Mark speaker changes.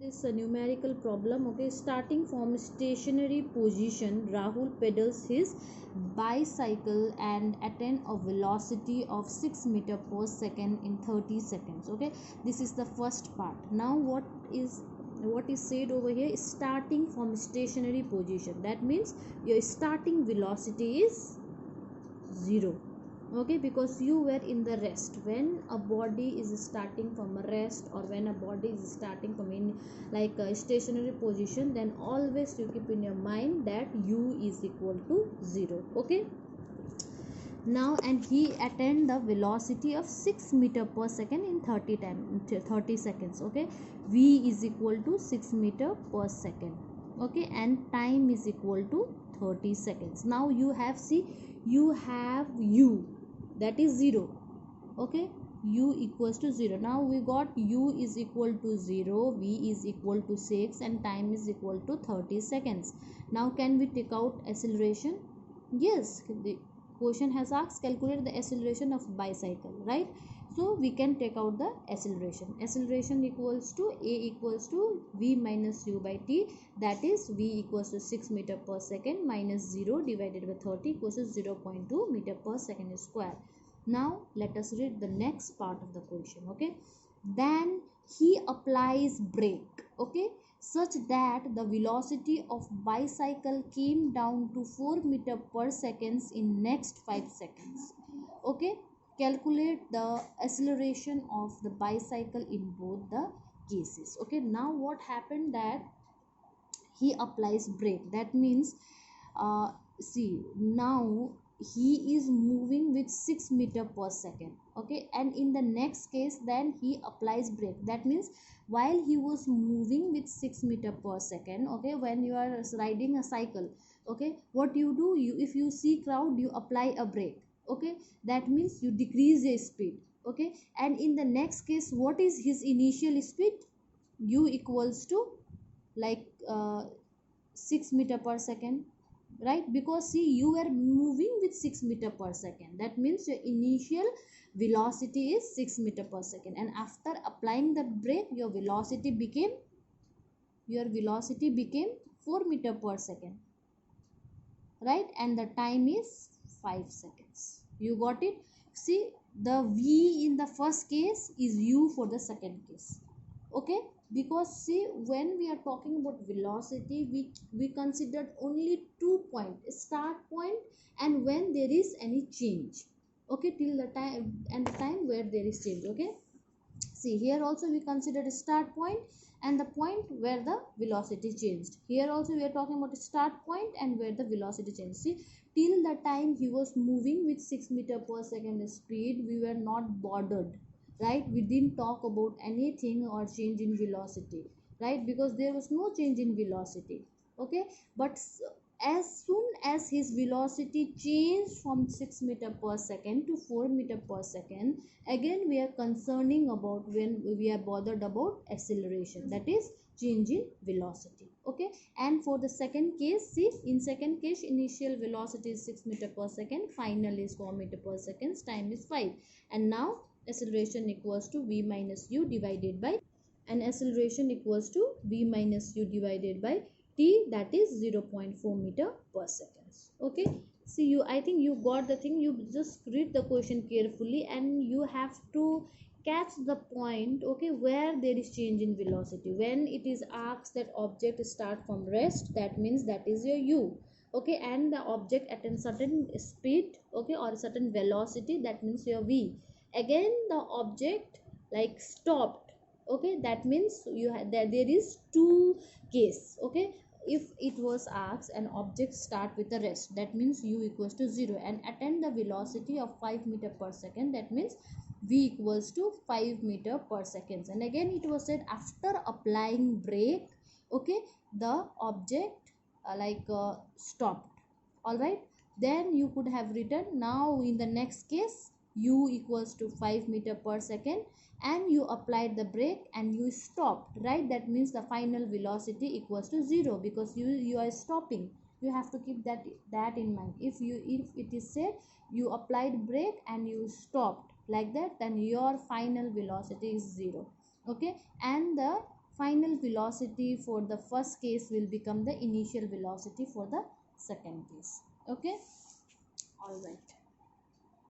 Speaker 1: This a numerical problem. Okay, starting from stationary position, Rahul pedals his bicycle and attain a velocity of 6 meter per second in 30 seconds. Okay, this is the first part. Now what is said over here is starting from stationary position. That means your starting velocity is 0. Okay, because you were in the rest. When a body is starting from a rest, or when a body is starting from in like a stationary position, then always you keep in your mind that u is equal to 0. Okay, now and he attained the velocity of 6 meter per second in 30 seconds. Okay, v is equal to 6 meter per second. Okay, and time is equal to 30 seconds. Now you have, see, you have u, that is 0. Okay, u equals to 0. Now we got u is equal to 0, v is equal to 6, and time is equal to 30 seconds. Now can we take out acceleration? Yes, the question has asked calculate the acceleration of bicycle, right? So we can take out the acceleration. Acceleration equals to a equals to v minus u by t, that is v equals to 6 meter per second minus 0 divided by 30 equals to 0.2 meter per second square. Now let us read the next part of the question. Okay, then he applies brake, okay, such that the velocity of bicycle came down to 4 meter per seconds in next 5 seconds. Okay, calculate the acceleration of the bicycle in both the cases. Okay, now what happened that he applies brake. That means see, now he is moving with 6 meter per second. Okay, and in the next case then he applies brake. That means while he was moving with 6 meter per second, okay, when you are riding a cycle, okay, what you do, you, if you see crowd, you apply a brake. Okay, that means you decrease your speed. Okay, and in the next case, what is his initial speed? U equals to like 6 meter per second, right? Because see, you were moving with 6 meter per second. That means your initial velocity is 6 meter per second, and after applying the brake, your velocity became 4 meter per second, right? And the time is 5 seconds. You got it? See, the v in the first case is u for the second case. Okay, because see, when we are talking about velocity, we considered only 2 points, start point and when there is any change. Okay, till the time and the time where there is change. Okay, see, here also we considered a start point and the point where the velocity changed. Here also we are talking about a start point and where the velocity changed. See, till the time he was moving with 6 meter per second speed, we were not bothered, right? We didn't talk about anything or change in velocity, right? Because there was no change in velocity. Okay, but as soon as his velocity changed from 6 meter per second to 4 meter per second, again we are concerning about when we are bothered about acceleration, that is change in velocity. Okay, and for the second case, see, in second case initial velocity is 6 meter per second, final is 4 meter per second, time is 5, and now acceleration equals to v minus u divided by, and acceleration equals to v minus u divided by t, that is 0.4 meter per second. Okay, see, you, I think you got the thing. You just read the question carefully and you have to catch the point, okay, where there is change in velocity. When it is asked that object start from rest, that means that is your u. Okay, and the object at a certain speed, okay, or certain velocity, that means your v. Again the object like stopped, okay, that means you have there is two case. Okay, if it was asked an object start with a rest, that means u equals to 0 and attain the velocity of 5 meter per second, that means v equals to 5 meter per second. And again it was said after applying brake, okay, the object stopped. All right, then you could have written, now in the next case u equals to 5 meter per second and you applied the brake and you stopped, right? That means the final velocity equals to 0 because you are stopping. You have to keep that in mind. If it is said you applied brake and you stopped like that, then your final velocity is 0. Okay, and the final velocity for the first case will become the initial velocity for the second case. Okay, all right.